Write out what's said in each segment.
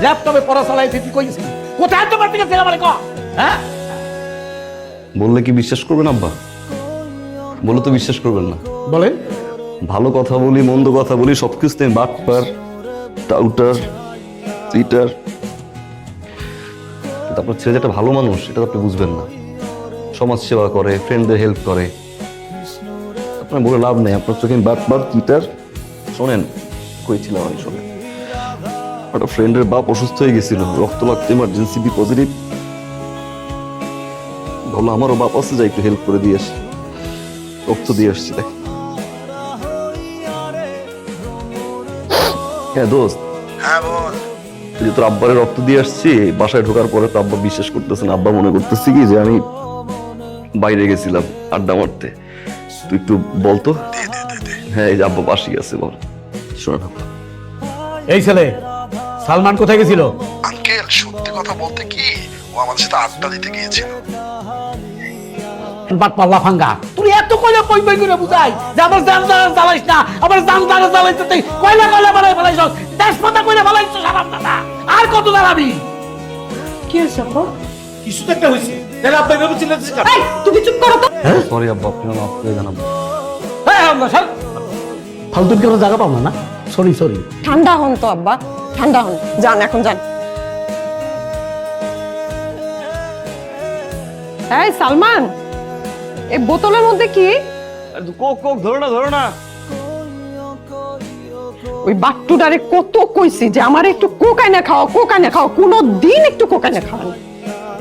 ল্যাপটপে পড়া চালাইছে তুই কইছিস কোথায় তো পারতি গেছে আমারে ক হ্যাঁ বললে কি বিশ্বাস করবেন আব্বা? বলে তো বিশ্বাস করবেন না। বলেন। ভালো কথা বলি মন্দ কথা বলি সবকিছুতে বাটপার টাউটার চিটার, তারপর ছেলে যেটা ভালো মানুষ এটা তো আপনি বুঝবেন না। সমাজ সেবা করে, ফ্রেন্ডদের হেল্প করে, আপনার বলে লাভ নেই। আপনার চোখে বাটপার চিটার। শোনেন কইছিলাম আমি, শোনেন একটা ফ্রেন্ডের বাপ অসুস্থ হয়ে গেছিল, রক্ত লাগতো, ইমার্জেন্সি বি পজিটিভ। ভাবলো আমারও বাপ আছে, যাই একটু হেল্প করে দিয়ে আসি, রক্ত দিয়ে আসছি। দেখ হ্যাঁ দোস্ত। হ্যাঁ বল। তুই যে তোর আব্বারে রক্ত দিয়ে আসছি, বাসায় ঢোকার পরে তো আব্বা বিশ্বাস করতেছে না। আব্বা মনে করতেছি কি যে আমি বাইরে গেছিলাম আড্ডা মারতে। তুই একটু বলতো। হ্যাঁ এই যে আব্বা পাশেই আছে, বল। শোন এই ছেলে সালমান কোথায় গেছিল? আঙ্কেল সত্যি কথা বলতে কি, ও আমাদের সাথে আড্ডা দিতে গিয়েছিল। বাট পাল্লা ফাঙ্গা তুই এত কইলা পই পই করে বুঝাই যে আমার জান জান জ্বালাইস না, আমার জান জান জ্বালাইতে তুই কইলা কইলা বানাই ফেলাইছ, তেজপাতা কইলা ফেলাইছ সারাম দাদা। আর কত দাঁড়াবি? কি হয়েছে আব্বা? কিছু তো একটা হইছে। তাহলে আপনি এভাবে চিল্লাচ্ছিস কেন? এই তুমি চুপ করো তো। সরি আব্বা, আপনি মাফ করে দেন আব্বা। হ্যাঁ আল্লাহ সব ফালতু কি কোনো জায়গা পাবো না। Sorry sorry. ঠান্ডা হন তো আব্বা, ঠান্ডা হন। যান এখন যান। এই সালমান, এই বোতলের মধ্যে কি? কোক কোক ধরো না, ধরো না। ওই বাট্টুটারে কত কইছি যে আমার একটু কোকাইনা খাও, কোকাইনা খাও, কোনো দিন একটু কোকাইনা খাও না।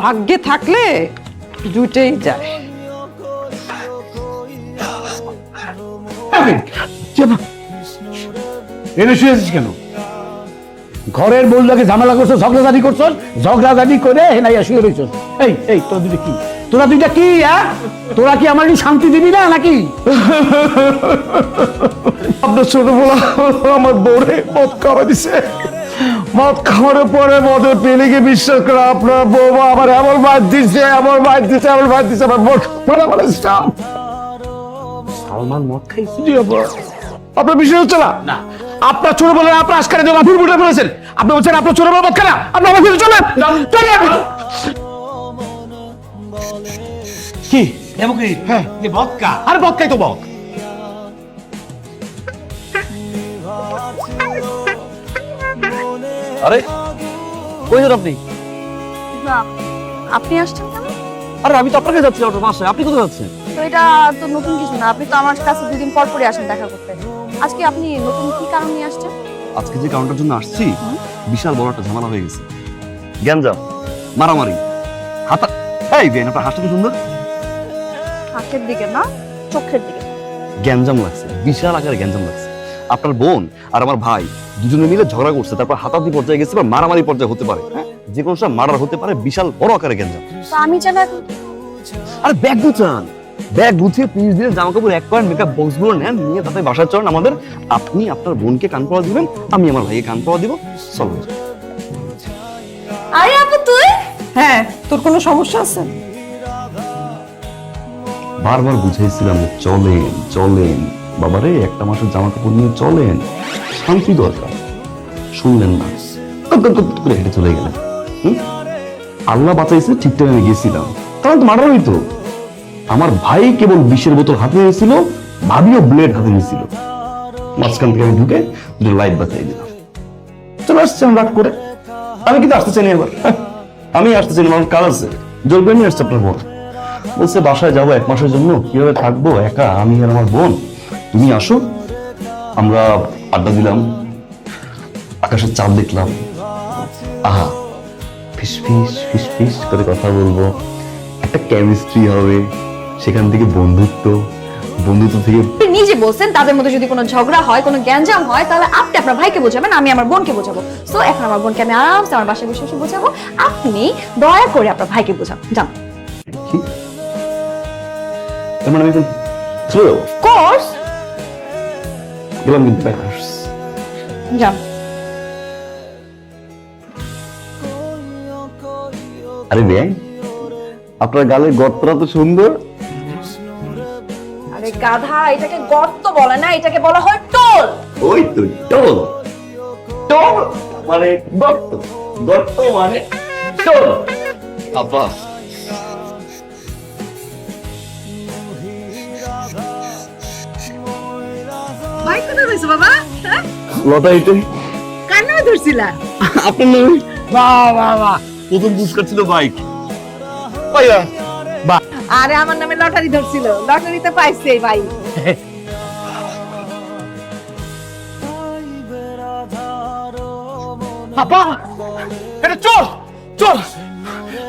ভাগ্যে থাকলে দুইটাই যায়। এনে শুয়েছিস কেন? ঘরের বউলাকে ঝামেলা করছো, ঝগড়াঝাটি করছো, ঝগড়াঝাটি করে হেনাইয়া শুয়ে রইছ। এই এই তোরা দুইটা কি, তোরা দুইটা কি? তোরা কি আমার শান্তি দিবি না নাকি? আপনার ছোট বলা আমার বউরে মদ খাওয়া দিছে। মদ খাওয়ার পরে মদের পেলিকে বিশ্বাস করে আপনার বৌমা আমার এমন মার দিছে, এমন মার দিছে, এমন মার দিছে, আমার মদ খাওয়া মানে সালমান মদ খাইছে? আপনার বিশ্বাস হচ্ছে না? না। আপনার ছোট বলে আপনার আজকারে যে মাথুর বুটে ফেলেছেন। আপনি বলছেন আপনার ছোট বলে মদ খানা, আপনার আমার কিন্তু চলেন কি এমকি? হ্যাঁ যে বদকা। আর মদ খাই তো মদ। আরে কই যান আপনি? আপনি আসছেন কেন? আরে আমি তো আপনাকে যাচ্ছি আপনার বাসায়, আপনি কোথায় যাচ্ছেন? তো এটা তো নতুন কিছু না, আপনি তো আমার কাছে দুদিন পর পরে আসেন দেখা করতে। আজকে আপনি নতুন কি কারণ নিয়ে আসছেন? আজকে যে কাউন্টার জন্য আসছি, বিশাল বড় একটা ঝামেলা হয়ে গেছে। গ্যাঞ্জাম, মারামারি, হাতা। এই বেন আপনার হাসটা কি সুন্দর। হাতের দিকে না, চোখের দিকে। গ্যাঞ্জাম লাগছে, বিশাল আকারে গ্যাঞ্জাম লাগছে। আপনার বোন আর আমার ভাই দুজনে মিলে ঝগড়া করছে, তারপর হাতাহাতি পর্যায়ে গেছে বা মারামারি পর্যায়ে হতে পারে। হ্যাঁ যে কোনো সময় মার্ডার হতে পারে, বিশাল বড় আকারে গ্যাঞ্জাম। তো আমি যেন এখন আরে ব্যাগ গুছান, ব্যাগ গুছিয়ে পিস দিয়ে জামা কাপড় এক করেন, মেকআপ বক্স গুলো নেন, নিয়ে তাতে বাসায় চলেন আমাদের। আপনি আপনার বোনকে কান পড়া দিবেন, আমি আমার ভাইকে কান পড়া দিব। চলো। আরে আপু তুই? হ্যাঁ, তোর কোনো সমস্যা আছে? বারবার বুঝাইছিলাম চলেন চলেন বাবারে, একটা মাসের জামা কাপড় নিয়ে চলেন, শান্তি দরকার। শুনলেন না, করে হেঁটে চলে গেলেন। আল্লাহ বাঁচাইছে, ঠিক টাইমে গেছিলাম, তাহলে তো মার্ডার হইতো। আমার ভাই কেবল বিষের বোতল হাতে নিয়েছিল, ভাবিও ব্লেড হাতে নিয়েছিল। মাঝখান থেকে আমি ঢুকে দুটো লাইট বাঁচাই দিলাম, চলে আসছে আমি রাগ করে। আমি কিন্তু আসতে চাইনি এবার, আমি আসতে চাইনি, আমার কাজ আছে। জোর করে নিয়ে আসছে আপনার বোন, বলছে বাসায় যাবো 1 মাসের জন্য, কিভাবে থাকবো একা আমি আর আমার বোন, তুমি আসো। আমরা আড্ডা দিলাম, আকাশের চাঁদ দেখলাম, আহা ফিস ফিস ফিস ফিস করে কথা বলবো, একটা কেমিস্ট্রি হবে, সেখান থেকে বন্ধুত্ব, বন্ধুত্ব থেকে আপনি নিজে বলছেন তাদের মধ্যে যদি কোনো ঝগড়া হয়, কোনো গ্যাঞ্জাম হয়, তাহলে আপনি আপনার ভাইকে বোঝাবেন, আমি আমার বোনকে বোঝাবো। সো এখন আমার বোনকে আমি আরামসে আমার বাসায় বসে বসে বোঝাবো, আপনি দয়া করে আপনার ভাইকে বোঝান। যান। কি তার মানে আমি এখন চলে যাবো? কোর্স গেলাম কিন্তু প্যারাস। যান। আরে ভাই আপনার গালের গর্তটা তো সুন্দর। আরে গাধা, এটাকে গর্ত বলে না, এটাকে বলা হয় টোল। ওই তো টোল, টোল মানে গর্ত। বর্তমানে চোর। আব্বা ভাই কোথায় রয়েছে বাবা? হ্যাঁ? লটারিতে কার নামে ধরছিলা? আপনার নামে বাহ বাহ বাহ। প্রথম পুরস্কার ছিল বাইক। ভাইয়া আরে আমার নামে লটারি ধরছিল, লটারিতে পাইছে ভাই। আপা এটা চোর চোর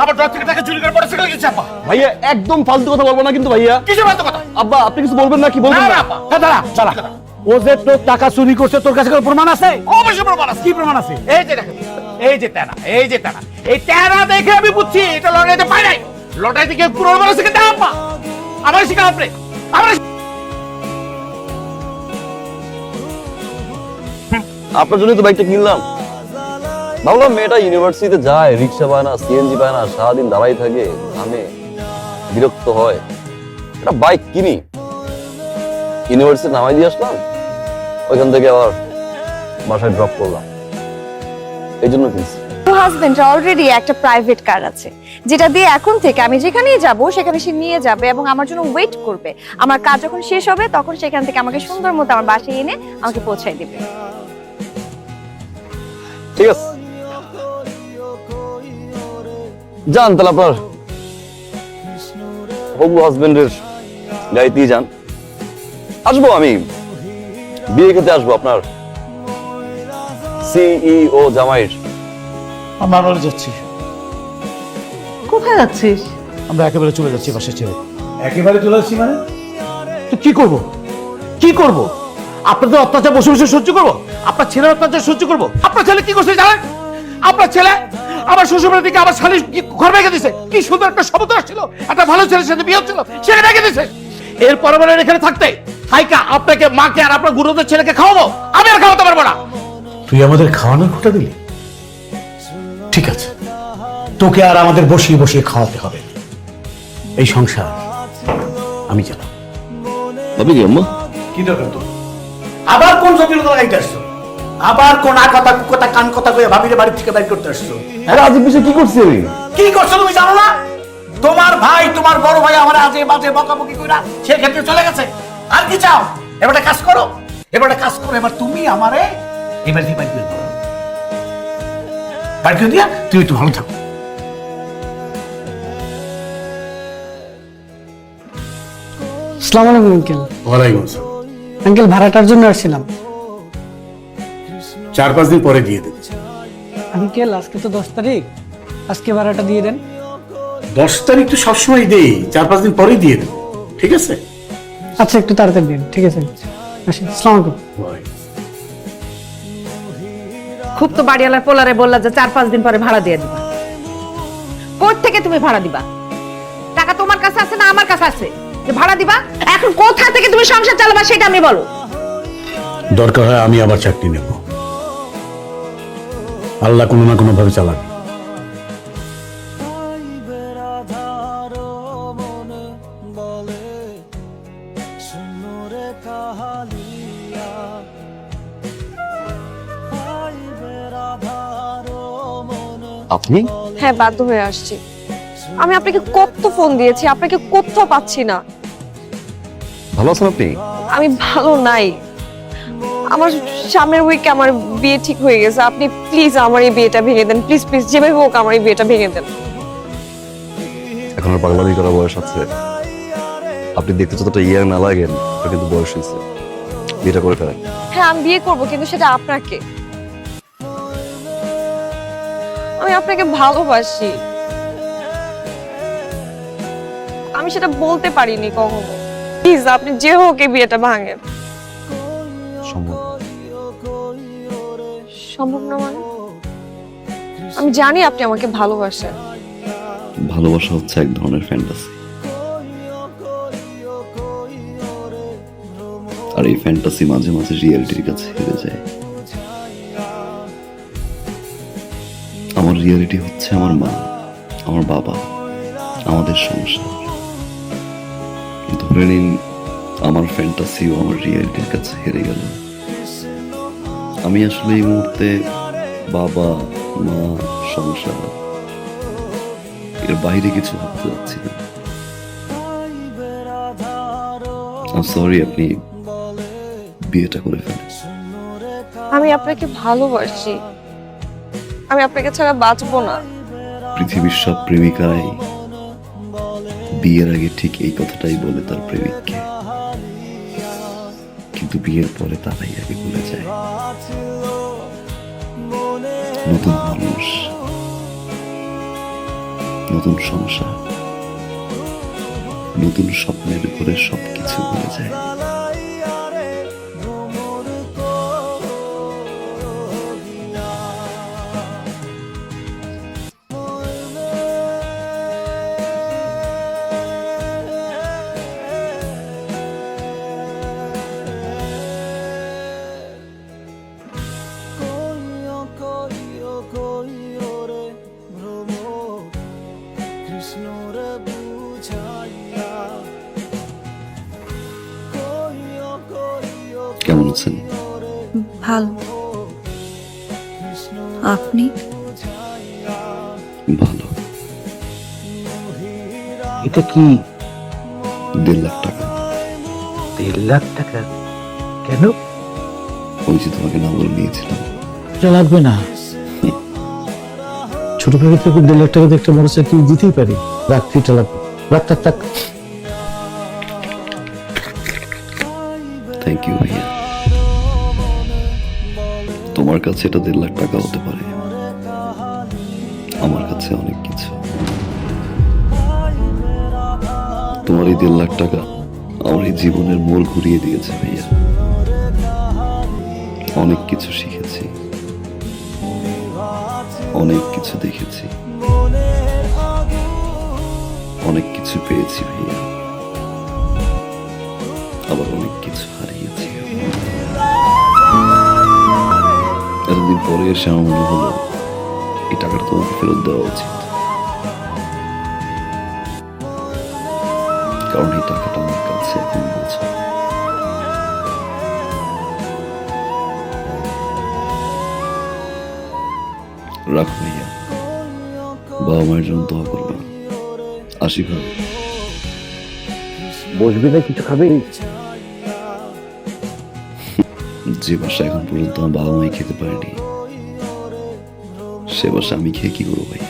আমার ড্র থেকে টাকা চুরি করে পড়ে চলে গেছে আপা। ভাইয়া একদম ফালতু কথা বলবো না কিন্তু ভাইয়া। কিসের বাতো কথা? আব্বা আপনি কিছু বলবেন না কি বলবেন না? আপা হ্যাঁ, দাঁড়া দাঁড়া। ও যে তোর টাকা চুরি করছে, তোর কাছে কোনো প্রমাণ আছে? অবশ্যই প্রমাণ আছে। কি প্রমাণ আছে? এই যে দেখেন, এই যে তেনা, এই যে তেনা, এই তেনা দেখে আমি বুঝছি এটা লটারিতে পাই নাই। লটারি থেকে পুরো মানুষ থেকে দাও আপা। আমার শিখা আপনি আমার আপনার জন্য তো বাইকটা কিনলাম। ভাবলাম মেয়েটা ইউনিভার্সিটিতে যায়, রিক্সা পায় না, সিএনজি পায় না, সারাদিন দাঁড়াই থাকে, ঘামে, বিরক্ত হয়, একটা বাইক কিনি। ইউনিভার্সিটি নামাই দিয়ে আসলাম, ওইখান থেকে আবার বাসায় ড্রপ করলাম, এই জন্য কিনছি। হাজবেন্ডের অলরেডি একটা প্রাইভেট কার আছে, যেটা দিয়ে এখন থেকে আমি যেখানেই যাব সেখানে সে নিয়ে যাবে এবং আমার জন্য ওয়েট করবে। আমার কাজ যখন শেষ হবে তখন সেখান থেকে আমাকে সুন্দর মতো আমার বাসায় এনে আমাকে পৌঁছায় দিবে। ঠিক আছে, যান তাহলে আপনার হবু হাজবেন্ডের গাড়িতেই যান। আসবো আমি, বিয়ে খেতে আসবো আপনার সিইও জামাইয়ের। আমরা বলে যাচ্ছি, কোথায় যাচ্ছিস? আমরা একেবারে চলে যাচ্ছি বাসা ছেড়ে। একেবারে চলে যাচ্ছি মানে? তো কি করব? কি করব? আপনাদের অত্যাচার বসে বসে সহ্য করব? আপনার ছেলের অত্যাচার সহ্য করব? আপনার ছেলে কি করছে জানেন? আপনার ছেলে আমার শ্বশুরবাড়ি থেকে আমার শালি ঘর ভেঙে দিছে। কি সুন্দর একটা সমুদ্র ছিল, একটা ভালো ছেলের সাথে বিয়ে হচ্ছিল, সেটা ভেঙে দিছে। এর পরবর্তী এখানে থাকতে হাইকা আপনাকে, মাকে আর আপনার গুরুদের ছেলেকে খাওয়াবো? আমি আর খাওয়াতে পারবো না। তুই আমাদের খাওয়ানোর খোটা দিলি? ঠিক আছে, তোকে আর আমাদের বসিয়ে বসিয়ে খাওয়াতে হবে। এই সংসার আমি চালাম। আপনি কি আম্মা? কি দরকার তোর? আবার কোন জটিলতা লাগাইতে আসছো? আবার কোন কথা কুকথা কান কথা কয়ে ভাবিরে বাড়ি থেকে বাইর করতে আসছো? আরে আজকে বিষয় কি করছি আমি? কি করছো তুমি জানো না? তোমার ভাই, তোমার বড় ভাই আমার আজে বাজে বকাবকি কইরা সে ক্ষেত্রে চলে গেছে। আর কি চাও? এবার একটা কাজ করো, এবার একটা কাজ করো, এবার তুমি আমারে এবার দিয়ে বাইর করে দাও। বাইর করে দিয়া তুই একটু ভালো থাকো। আসসালামু আলাইকুম আঙ্কেল। ওয়ালাইকুম আসসালাম। আঙ্কেল ভাড়াটার জন্য আসছিলাম। 4-5 দিন পরে দিয়ে দেব। আঙ্কেল আজকে তো 10 তারিখ, আজকে ভাড়াটা দিয়ে দেন। 10 তারিখ তো সবসময় দেই, 4-5 দিন পরেই দিয়ে দেব, ঠিক আছে? আচ্ছা একটু তাড়াতাড়ি দিন, ঠিক আছে? আসি, আসসালামু আলাইকুম। খুব তো বাড়িওয়ালার পোলারে বললা যে 4-5 দিন পরে ভাড়া দিয়ে দিবা। কোথা থেকে তুমি ভাড়া দিবা? টাকা তোমার কাছে আছে না আমার কাছে আছে যে ভাড়া দিবা? এখন কোথা থেকে তুমি সংসার চালাবা সেটা আমি বলো। দরকার হয় আমি আবার চাকরি নেব, আল্লাহ কোনো না কোনো ভাবে চালাবে। আপনি? হ্যাঁ, বাধ্য হয়ে আসছি। আমি আপনাকে কত ফোন দিয়েছি, আপনাকে কোথাও পাচ্ছি না। ভালো আছেন আপনি? আমি ভালো নাই। আমার সামনের উইকে আমার বিয়ে ঠিক হয়ে গেছে। আপনি প্লিজ আমার এই বিয়েটা ভেঙে দেন, প্লিজ প্লিজ, যেভাবে হোক আমার এই বিয়েটা ভেঙে দেন। এখন আর পাগলামি করার বয়স আছে? আপনি দেখতে যতটা ইয়ার না লাগেন, ওটা কিন্তু বয়স হয়েছে, বিয়েটা করে ফেলেন। হ্যাঁ, আমি বিয়ে করব, কিন্তু সেটা আপনাকে। আমি আপনাকে ভালোবাসি, আমি সেটা বলতে পারিনি কখনো। প্লিজ আপনি যে হোক এই বিয়েটা ভাঙেন। সম্ভব না। সম্ভব না মানে? আমি জানি আপনি আমাকে ভালোবাসেন। ভালোবাসা হচ্ছে এক ধরনের ফ্যান্টাসি, আর এই ফ্যান্টাসি মাঝে মাঝে রিয়েলিটির কাছে হেরে যায়। আমার রিয়েলিটি হচ্ছে আমার মা, আমার বাবা, আমাদের সংসার। ধরে নিন আমার ফ্যান্টাসিও আমার রিয়েলিটির কাছে হেরে গেল। আমি আসলে এই মুহূর্তে বাবা মা সংসার, এর বাইরে কিছু ভাবতে যাচ্ছি না। সরি, আপনি বিয়েটা করে ফেলেন। আমি আপনাকে ভালোবাসি, আমি আপনাকে ছাড়া বাঁচবো না। পৃথিবীর সব প্রেমিকাই বিয়ের আগে ঠিক এই কথাটাই বলে তার প্রেমিককে, কিন্তু বিয়ের পরে তারাই আগে ভুলে যায়। নতুন মানুষ, নতুন সংসার, নতুন স্বপ্নের উপরে সবকিছু ভুলে যায়। কেমন আছেন? ভালো, আপনি? ভালো। এটা কি? 1.5 লাখ টাকা। 1.5 লাখ টাকা? কেন? ওই যে তোমাকে না বলে নিয়েছিলাম। এটা লাগবে না। ছোট থেকে 1.5 লাখ টাকা দিয়ে একটা মোটরসাইকেল দিতেই পারি। রাখ, এটা লাগবে। রাখ থাক থাক। থ্যাংক ইউ ভাইয়া। তোমার কাছে এটা 1.5 লাখ টাকা হতে পারে, আমার কাছে অনেক কিছু। তোমার এই 1.5 লাখ টাকা আমার এই জীবনের মোড় ঘুরিয়ে দিয়েছে ভাইয়া। অনেক কিছু শিখেছি, অনেক কিছু দেখেছি, অনেক কিছু পেয়েছি ভাইয়া, আবার অনেক কিছু হারিয়েছি। এতদিন পরে এসে আমার মনে হলো এই টাকাটা তোমাকে ফেরত দেওয়া উচিত, কারণ এই টাকাটা আমার কাছে এখন বোঝা। রাখো ভাইয়া, বাবা মায়ের জন্য দোয়া করবা। আসি ভাই। বসবি না, কিছু খাবি? যে বাসা এখন পর্যন্ত আমার বাবা মাই খেতে পারেনি, সে বাসা আমি খেয়ে কি করবো ভাইয়া?